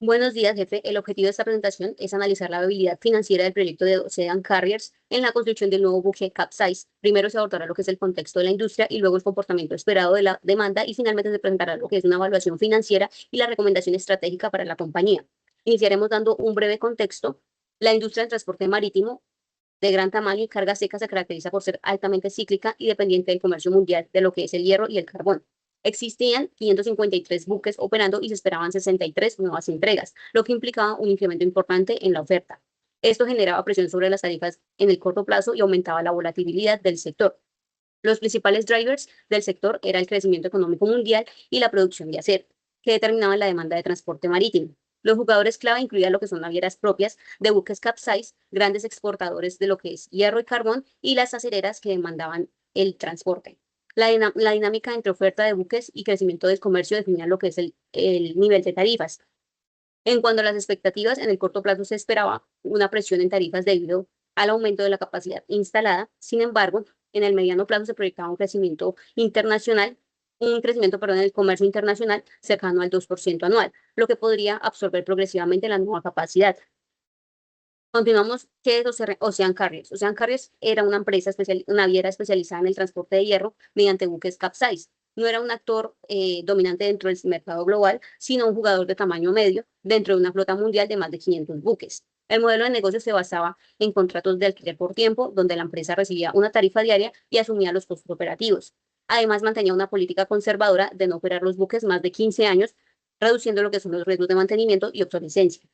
Buenos días, jefe. El objetivo de esta presentación es analizar la viabilidad financiera del proyecto de Ocean Carriers en la construcción del nuevo buque Capsize. Primero se abordará lo que es el contexto de la industria y luego el comportamiento esperado de la demanda y finalmente se presentará lo que es una evaluación financiera y la recomendación estratégica para la compañía. Iniciaremos dando un breve contexto. La industria del transporte marítimo de gran tamaño y carga seca se caracteriza por ser altamente cíclica y dependiente del comercio mundial de lo que es el hierro y el carbón. Existían 553 buques operando y se esperaban 63 nuevas entregas, lo que implicaba un incremento importante en la oferta. Esto generaba presión sobre las tarifas en el corto plazo y aumentaba la volatilidad del sector. Los principales drivers del sector era el crecimiento económico mundial y la producción de acero, que determinaban la demanda de transporte marítimo. Los jugadores clave incluían lo que son navieras propias de buques capsize, grandes exportadores de lo que es hierro y carbón y las acereras que demandaban el transporte. La dinámica entre oferta de buques y crecimiento del comercio definían lo que es el nivel de tarifas. En cuanto a las expectativas, en el corto plazo se esperaba una presión en tarifas debido al aumento de la capacidad instalada. Sin embargo, en el mediano plazo se proyectaba un crecimiento, perdón, en el comercio internacional cercano al 2% anual, lo que podría absorber progresivamente la nueva capacidad. Continuamos, ¿qué es Ocean Carriers? Ocean Carriers era una empresa naviera especializada en el transporte de hierro mediante buques capsize. No era un actor dominante dentro del mercado global, sino un jugador de tamaño medio dentro de una flota mundial de más de 500 buques. El modelo de negocio se basaba en contratos de alquiler por tiempo, donde la empresa recibía una tarifa diaria y asumía los costos operativos. Además, mantenía una política conservadora de no operar los buques más de 15 años, reduciendo lo que son los riesgos de mantenimiento y obsolescencia.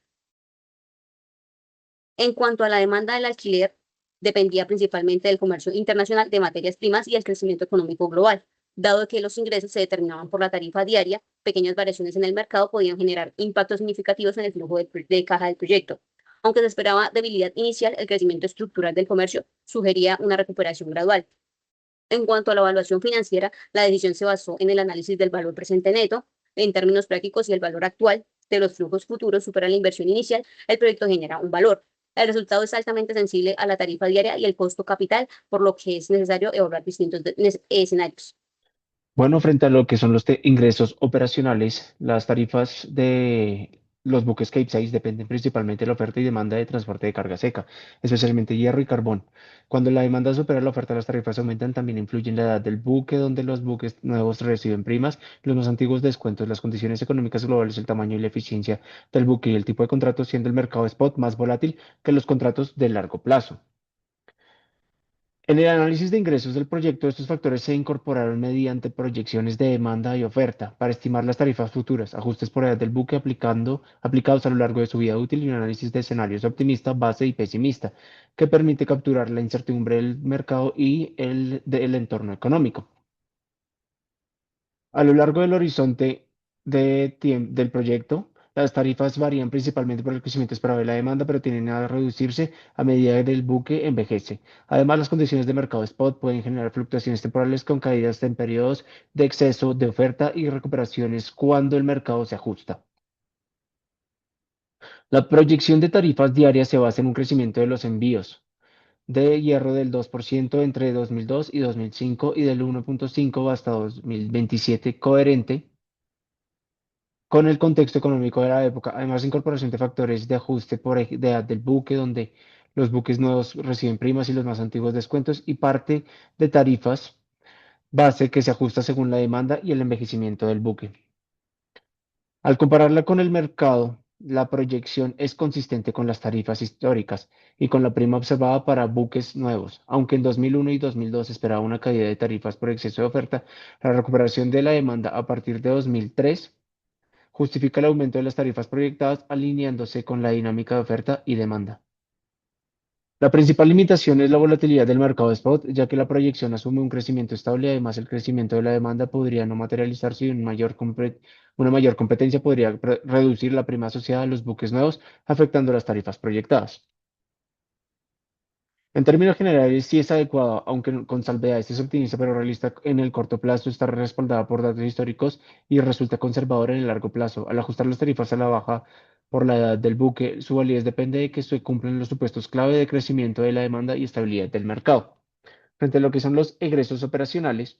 En cuanto a la demanda del alquiler, dependía principalmente del comercio internacional de materias primas y el crecimiento económico global. Dado que los ingresos se determinaban por la tarifa diaria, pequeñas variaciones en el mercado podían generar impactos significativos en el flujo de caja del proyecto. Aunque se esperaba debilidad inicial, el crecimiento estructural del comercio sugería una recuperación gradual. En cuanto a la evaluación financiera, la decisión se basó en el análisis del valor presente neto, en términos prácticos y el valor actual de los flujos futuros supera la inversión inicial, el proyecto genera un valor. El resultado es altamente sensible a la tarifa diaria y el costo capital, por lo que es necesario evaluar distintos escenarios. Bueno, frente a lo que son los ingresos operacionales, las tarifas de los buques Capesize dependen principalmente de la oferta y demanda de transporte de carga seca, especialmente hierro y carbón. Cuando la demanda supera la oferta, las tarifas aumentan. También influyen la edad del buque, donde los buques nuevos reciben primas, los más antiguos descuentos, las condiciones económicas globales, el tamaño y la eficiencia del buque y el tipo de contrato, siendo el mercado spot más volátil que los contratos de largo plazo. En el análisis de ingresos del proyecto, estos factores se incorporaron mediante proyecciones de demanda y oferta para estimar las tarifas futuras, ajustes por edad del buque aplicados a lo largo de su vida útil y un análisis de escenarios optimista, base y pesimista, que permite capturar la incertidumbre del mercado y del entorno económico. A lo largo del horizonte del proyecto, las tarifas varían principalmente por el crecimiento esperado de la demanda, pero tienden a reducirse a medida que el buque envejece. Además, las condiciones de mercado spot pueden generar fluctuaciones temporales con caídas en periodos de exceso de oferta y recuperaciones cuando el mercado se ajusta. La proyección de tarifas diarias se basa en un crecimiento de los envíos de hierro del 2% entre 2002 y 2005 y del 1,5 hasta 2027, coherente con el contexto económico de la época. Además, incorporación de factores de ajuste de edad del buque, donde los buques nuevos reciben primas y los más antiguos descuentos, y parte de tarifas base que se ajusta según la demanda y el envejecimiento del buque. Al compararla con el mercado, la proyección es consistente con las tarifas históricas y con la prima observada para buques nuevos. Aunque en 2001 y 2002 esperaba una caída de tarifas por exceso de oferta, la recuperación de la demanda a partir de 2003 justifica el aumento de las tarifas proyectadas alineándose con la dinámica de oferta y demanda. La principal limitación es la volatilidad del mercado spot, ya que la proyección asume un crecimiento estable. Además, el crecimiento de la demanda podría no materializarse y una mayor competencia podría reducir la prima asociada a los buques nuevos, afectando las tarifas proyectadas. En términos generales, sí es adecuado, aunque con salvedades es optimista pero realista en el corto plazo, está respaldada por datos históricos y resulta conservadora en el largo plazo. Al ajustar las tarifas a la baja por la edad del buque, su validez depende de que se cumplan los supuestos clave de crecimiento de la demanda y estabilidad del mercado. Frente a lo que son los egresos operacionales,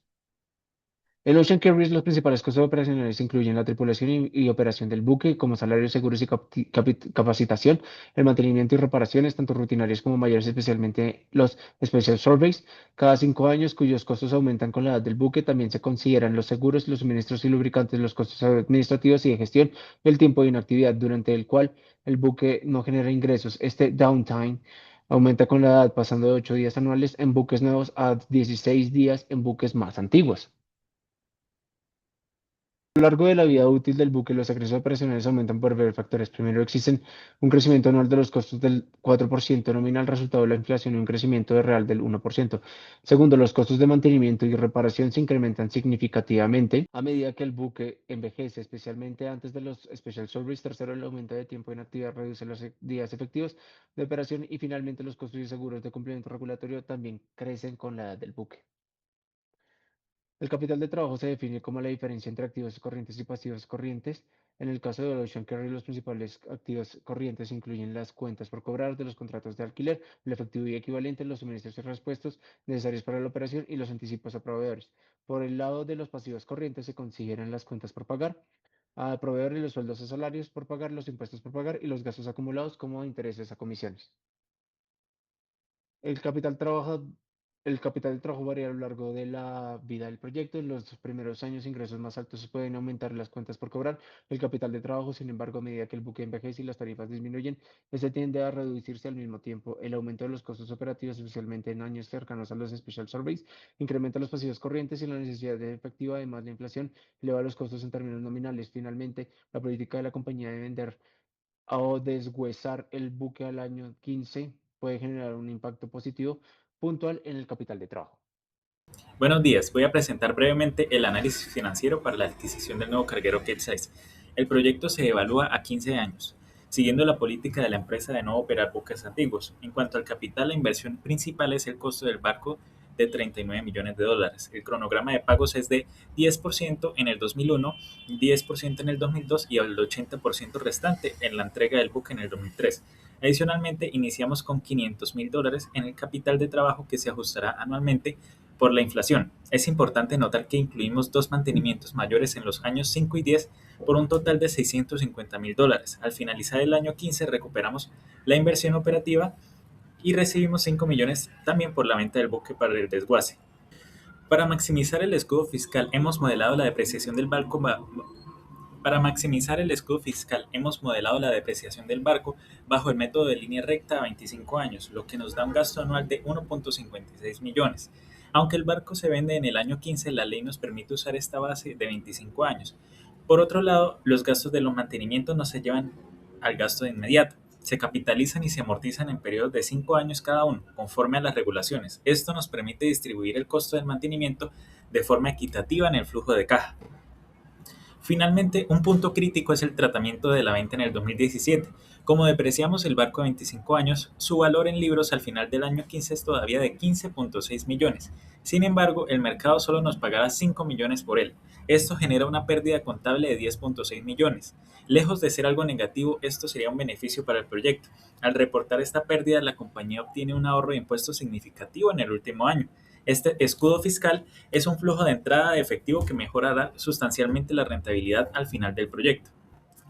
En Ocean Carriers, los principales costos operacionales incluyen la tripulación y operación del buque, como salarios, seguros y capacitación, el mantenimiento y reparaciones, tanto rutinarios como mayores, especialmente los Special Surveys. Cada 5 años, cuyos costos aumentan con la edad del buque, también se consideran los seguros, los suministros y lubricantes, los costos administrativos y de gestión, y el tiempo de inactividad durante el cual el buque no genera ingresos. Este downtime aumenta con la edad, pasando de 8 días anuales en buques nuevos a 16 días en buques más antiguos. A lo largo de la vida útil del buque, los ingresos operacionales aumentan por varios factores. Primero, existen un crecimiento anual de los costos del 4% nominal, resultado de la inflación, y un crecimiento real del 1%. Segundo, los costos de mantenimiento y reparación se incrementan significativamente a medida que el buque envejece, especialmente antes de los Special Surveys. Tercero, el aumento de tiempo en actividad reduce los días efectivos de operación. Y finalmente, los costos y seguros de cumplimiento regulatorio también crecen con la edad del buque. El capital de trabajo se define como la diferencia entre activos corrientes y pasivos corrientes. En el caso de Ocean Carry, los principales activos corrientes incluyen las cuentas por cobrar de los contratos de alquiler, el efectivo y equivalente, los suministros y repuestos necesarios para la operación y los anticipos a proveedores. Por el lado de los pasivos corrientes se consideran las cuentas por pagar a proveedores, los sueldos a salarios por pagar, los impuestos por pagar y los gastos acumulados como intereses a comisiones. El capital trabaja, el capital de trabajo varía a lo largo de la vida del proyecto. En los primeros años, ingresos más altos se pueden aumentar las cuentas por cobrar. El capital de trabajo, sin embargo, a medida que el buque envejece y las tarifas disminuyen, este tiende a reducirse al mismo tiempo. El aumento de los costos operativos, especialmente en años cercanos a los Special Surveys, incrementa los pasivos corrientes y la necesidad de efectivo. Además, la inflación eleva los costos en términos nominales. Finalmente, la política de la compañía de vender o deshuesar el buque al año 15 puede generar un impacto positivo puntual en el capital de trabajo. Buenos días, voy a presentar brevemente el análisis financiero para la adquisición del nuevo carguero Capesize. El proyecto se evalúa a 15 años, siguiendo la política de la empresa de no operar buques antiguos. En cuanto al capital, la inversión principal es el costo del barco de $39 millones. El cronograma de pagos es de 10% en el 2001, 10% en el 2002 y el 80% restante en la entrega del buque en el 2003. Adicionalmente, iniciamos con $500,000 en el capital de trabajo que se ajustará anualmente por la inflación. Es importante notar que incluimos dos mantenimientos mayores en los años 5 y 10 por un total de $650,000. Al finalizar el año 15 recuperamos la inversión operativa y recibimos 5 millones también por la venta del buque para el desguace. Para maximizar el escudo fiscal hemos modelado la depreciación del barco bajo el método de línea recta a 25 años, lo que nos da un gasto anual de 1.56 millones. Aunque el barco se vende en el año 15, la ley nos permite usar esta base de 25 años. Por otro lado, los gastos de los mantenimientos no se llevan al gasto de inmediato. Se capitalizan y se amortizan en periodos de 5 años cada uno, conforme a las regulaciones. Esto nos permite distribuir el costo del mantenimiento de forma equitativa en el flujo de caja. Finalmente, un punto crítico es el tratamiento de la venta en el 2017. Como depreciamos el barco a 25 años, su valor en libros al final del año 15 es todavía de 15.6 millones. Sin embargo, el mercado solo nos pagará 5 millones por él. Esto genera una pérdida contable de 10.6 millones. Lejos de ser algo negativo, esto sería un beneficio para el proyecto. Al reportar esta pérdida, la compañía obtiene un ahorro de impuestos significativo en el último año. Este escudo fiscal es un flujo de entrada de efectivo que mejorará sustancialmente la rentabilidad al final del proyecto.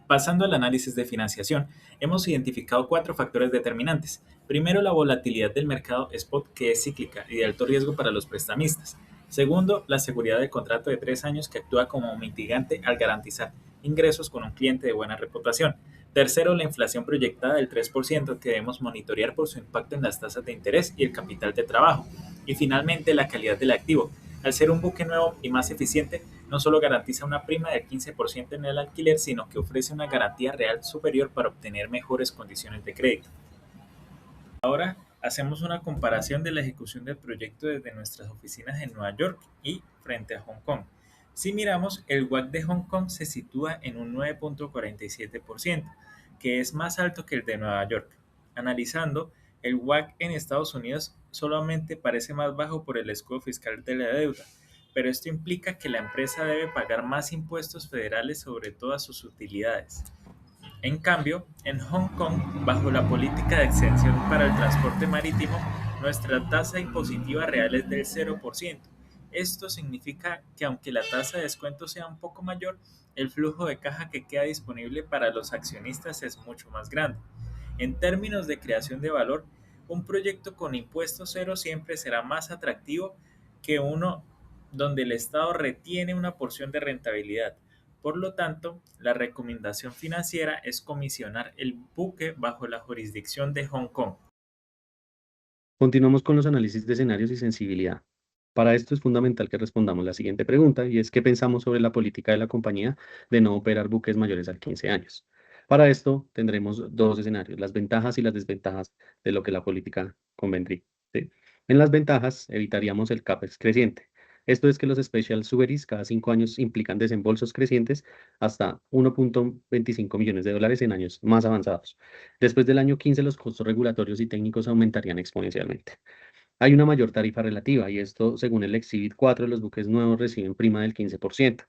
Pasando al análisis de financiación, hemos identificado 4 factores determinantes. Primero, la volatilidad del mercado spot, que es cíclica y de alto riesgo para los prestamistas. Segundo, la seguridad del contrato de 3 años, que actúa como mitigante al garantizar ingresos con un cliente de buena reputación. Tercero, la inflación proyectada del 3%, que debemos monitorear por su impacto en las tasas de interés y el capital de trabajo. Y finalmente, la calidad del activo. Al ser un buque nuevo y más eficiente, no solo garantiza una prima del 15% en el alquiler, sino que ofrece una garantía real superior para obtener mejores condiciones de crédito. Ahora hacemos una comparación de la ejecución del proyecto desde nuestras oficinas en Nueva York y frente a Hong Kong. Si miramos, el WACC de Hong Kong se sitúa en un 9.47%, que es más alto que el de Nueva York. Analizando, el WACC en Estados Unidos solamente parece más bajo por el escudo fiscal de la deuda, pero esto implica que la empresa debe pagar más impuestos federales sobre todas sus utilidades. En cambio, en Hong Kong, bajo la política de exención para el transporte marítimo, nuestra tasa impositiva real es del 0%. Esto significa que aunque la tasa de descuento sea un poco mayor, el flujo de caja que queda disponible para los accionistas es mucho más grande. En términos de creación de valor, un proyecto con impuesto cero siempre será más atractivo que uno donde el Estado retiene una porción de rentabilidad. Por lo tanto, la recomendación financiera es comisionar el buque bajo la jurisdicción de Hong Kong. Continuamos con los análisis de escenarios y sensibilidad. Para esto es fundamental que respondamos la siguiente pregunta, y es: ¿qué pensamos sobre la política de la compañía de no operar buques mayores a 15 años? Para esto tendremos dos escenarios: las ventajas y las desventajas de lo que la política convendría, ¿sí? En las ventajas, evitaríamos el CAPEX creciente. Esto es que los Special Subsidies cada 5 años implican desembolsos crecientes hasta 1.25 millones de dólares en años más avanzados. Después del año 15, los costos regulatorios y técnicos aumentarían exponencialmente. Hay una mayor tarifa relativa, y esto, según el Exhibit 4, los buques nuevos reciben prima del 15%.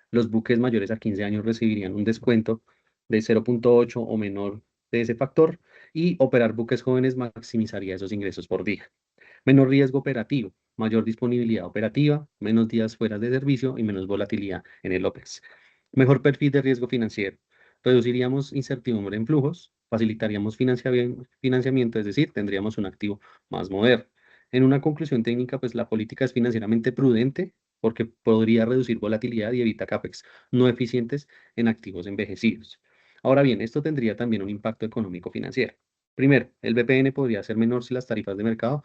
Los buques mayores a 15 años recibirían un descuento de 0.8 o menor de ese factor, y operar buques jóvenes maximizaría esos ingresos por día. Menor riesgo operativo, mayor disponibilidad operativa, menos días fuera de servicio y menos volatilidad en el OPEX. Mejor perfil de riesgo financiero. Reduciríamos incertidumbre en flujos, facilitaríamos financiamiento, es decir, tendríamos un activo más moderno. En una conclusión técnica, pues la política es financieramente prudente porque podría reducir volatilidad y evita CAPEX no eficientes en activos envejecidos. Ahora bien, esto tendría también un impacto económico financiero. Primero, el BPN podría ser menor si las tarifas de mercado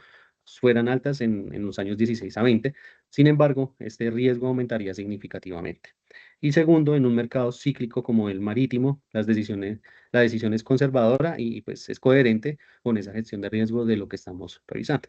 fueran altas en los años 16 a 20. Sin embargo, este riesgo aumentaría significativamente. Y segundo, en un mercado cíclico como el marítimo, la decisión es conservadora y pues es coherente con esa gestión de riesgo de lo que estamos revisando.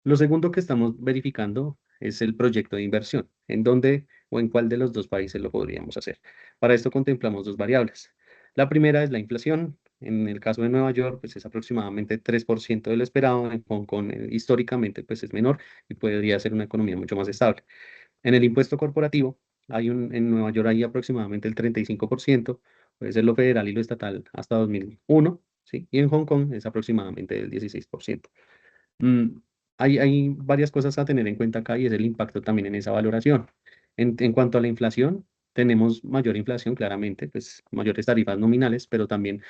Lo segundo que estamos verificando es el proyecto de inversión, en dónde o en cuál de los dos países lo podríamos hacer. Para esto contemplamos dos variables. La primera es la inflación. En el caso de Nueva York, pues es aproximadamente 3% de lo esperado. En Hong Kong, históricamente, pues es menor y podría ser una economía mucho más estable. En el impuesto corporativo, en Nueva York hay aproximadamente el 35%, puede ser lo federal y lo estatal hasta 2001, ¿sí? Y en Hong Kong es aproximadamente el 16%. Mm, hay varias cosas a tener en cuenta acá, y es el impacto también en esa valoración. En cuanto a la inflación, tenemos mayor inflación, claramente, pues mayores tarifas nominales, pero también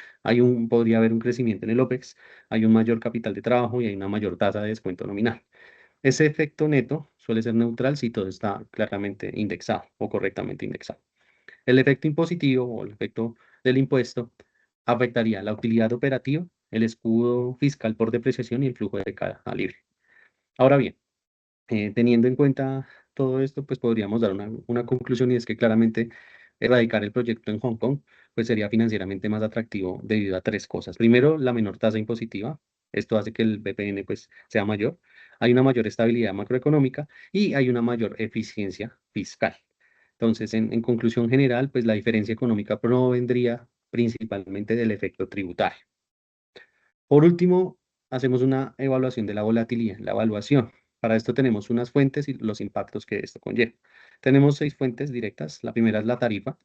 podría haber un crecimiento en el OPEX, hay un mayor capital de trabajo y hay una mayor tasa de descuento nominal. Ese efecto neto suele ser neutral si todo está claramente indexado o correctamente indexado. El efecto impositivo o el efecto del impuesto afectaría la utilidad operativa, el escudo fiscal por depreciación y el flujo de caja libre. Ahora bien, teniendo en cuenta todo esto, pues podríamos dar una conclusión, y es que claramente erradicar el proyecto en Hong Kong pues sería financieramente más atractivo debido a tres cosas. Primero, la menor tasa impositiva. Esto hace que el BPN pues sea mayor. Hay una mayor estabilidad macroeconómica y hay una mayor eficiencia fiscal. Entonces, en conclusión general, pues la diferencia económica provendría principalmente del efecto tributario. Por último, hacemos una evaluación de la volatilidad, la evaluación. Para esto tenemos unas fuentes y los impactos que esto conlleva. Tenemos 6 fuentes directas. La primera es la tarifa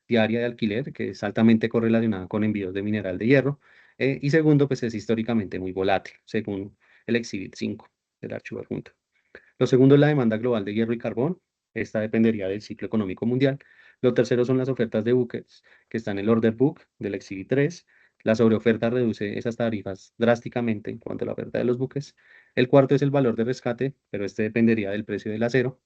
diaria de alquiler, que es altamente correlacionada con envíos de mineral de hierro. Y segundo, pues es históricamente muy volátil, según el Exhibit 5 del archivo adjunto. Lo segundo es la demanda global de hierro y carbón. Esta dependería del ciclo económico mundial. Lo tercero son las ofertas de buques, que está en el order book del Exhibit 3. La sobreoferta reduce esas tarifas drásticamente en cuanto a la oferta de los buques. El cuarto es el valor de rescate, pero este dependería del precio del acero.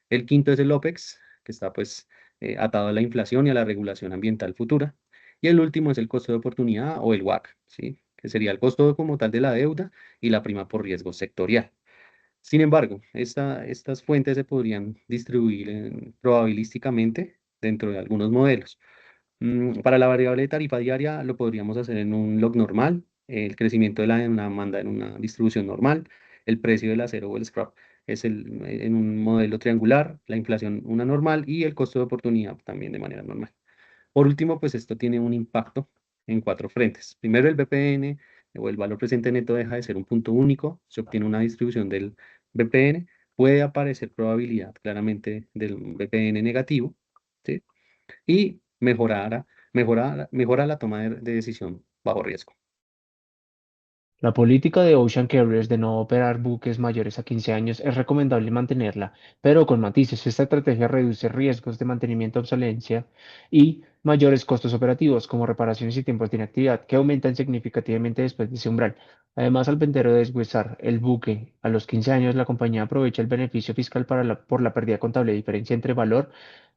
El quinto es el OPEX, que está pues atado a la inflación y a la regulación ambiental futura. Y el último es el costo de oportunidad o el WACC, ¿sí? Que sería el costo como tal de la deuda y la prima por riesgo sectorial. Sin embargo, estas fuentes se podrían distribuir probabilísticamente dentro de algunos modelos. Para la variable de tarifa diaria lo podríamos hacer en un log normal, el crecimiento de la demanda en una distribución normal, el precio del acero o el scrap en un modelo triangular, la inflación una normal y el costo de oportunidad también de manera normal. Por último, pues esto tiene un impacto en 4 frentes. Primero, el BPN o el valor presente neto deja de ser un punto único, se obtiene una distribución del BPN, puede aparecer probabilidad claramente del BPN negativo, ¿sí? Y mejora la toma de decisión bajo riesgo. La política de Ocean Carriers de no operar buques mayores a 15 años es recomendable mantenerla, pero con matices. Esta estrategia reduce riesgos de mantenimiento, obsolencia y mayores costos operativos, como reparaciones y tiempos de inactividad, que aumentan significativamente después de ese umbral. Además, al vender o deshuesar el buque a los 15 años, la compañía aprovecha el beneficio fiscal por la pérdida contable, diferencia entre valor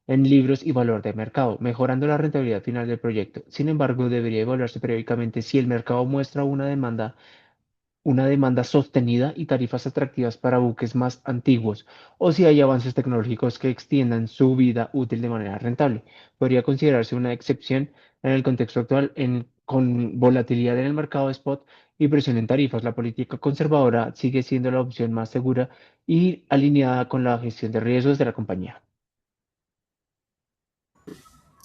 en libros y valor de mercado, mejorando la rentabilidad final del proyecto. Sin embargo, debería evaluarse periódicamente si el mercado muestra una demanda sostenida y tarifas atractivas para buques más antiguos, o si hay avances tecnológicos que extiendan su vida útil de manera rentable. Podría considerarse una excepción en el contexto actual, con volatilidad en el mercado spot y presión en tarifas. La política conservadora sigue siendo la opción más segura y alineada con la gestión de riesgos de la compañía.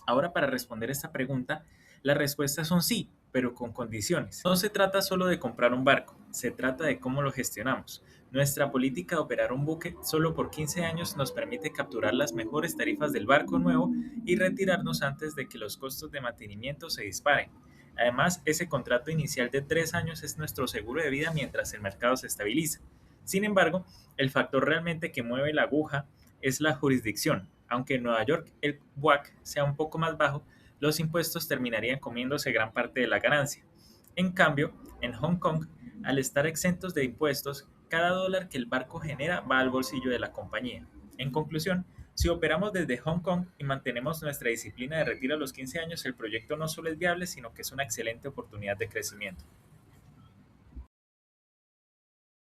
Ahora, para responder esta pregunta, las respuestas son sí, pero con condiciones. No se trata solo de comprar un barco, se trata de cómo lo gestionamos. Nuestra política de operar un buque solo por 15 años nos permite capturar las mejores tarifas del barco nuevo y retirarnos antes de que los costos de mantenimiento se disparen. Además, ese contrato inicial de 3 años es nuestro seguro de vida mientras el mercado se estabiliza. Sin embargo, el factor realmente que mueve la aguja es la jurisdicción. Aunque en Nueva York el WACC sea un poco más bajo, los impuestos terminarían comiéndose gran parte de la ganancia. En cambio, en Hong Kong, al estar exentos de impuestos, cada dólar que el barco genera va al bolsillo de la compañía. En conclusión, si operamos desde Hong Kong y mantenemos nuestra disciplina de retiro a los 15 años, el proyecto no solo es viable, sino que es una excelente oportunidad de crecimiento.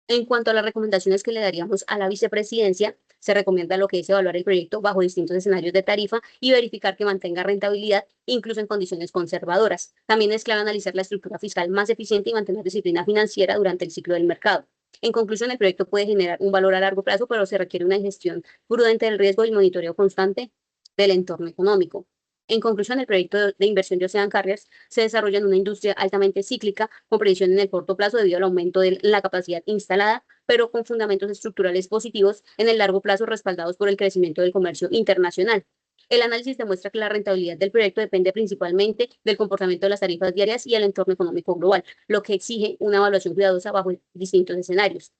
En cuanto a las recomendaciones que le daríamos a la vicepresidencia, se recomienda lo que es evaluar el proyecto bajo distintos escenarios de tarifa y verificar que mantenga rentabilidad, incluso en condiciones conservadoras. También es clave analizar la estructura fiscal más eficiente y mantener disciplina financiera durante el ciclo del mercado. En conclusión, el proyecto puede generar un valor a largo plazo, pero se requiere una gestión prudente del riesgo y monitoreo constante del entorno económico. En conclusión, el proyecto de inversión de Ocean Carriers se desarrolla en una industria altamente cíclica, con predicción en el corto plazo debido al aumento de la capacidad instalada, pero con fundamentos estructurales positivos en el largo plazo respaldados por el crecimiento del comercio internacional. El análisis demuestra que la rentabilidad del proyecto depende principalmente del comportamiento de las tarifas diarias y el entorno económico global, lo que exige una evaluación cuidadosa bajo distintos escenarios.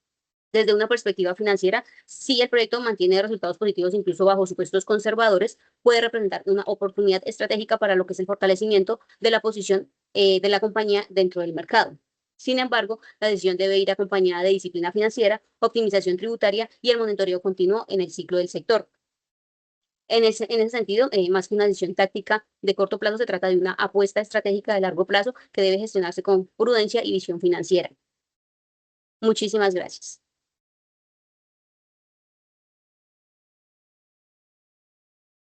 Desde una perspectiva financiera, si el proyecto mantiene resultados positivos incluso bajo supuestos conservadores, puede representar una oportunidad estratégica para lo que es el fortalecimiento de la posición de la compañía dentro del mercado. Sin embargo, la decisión debe ir acompañada de disciplina financiera, optimización tributaria y el monitoreo continuo en el ciclo del sector. En ese sentido, más que una decisión táctica de corto plazo, se trata de una apuesta estratégica de largo plazo que debe gestionarse con prudencia y visión financiera. Muchísimas gracias.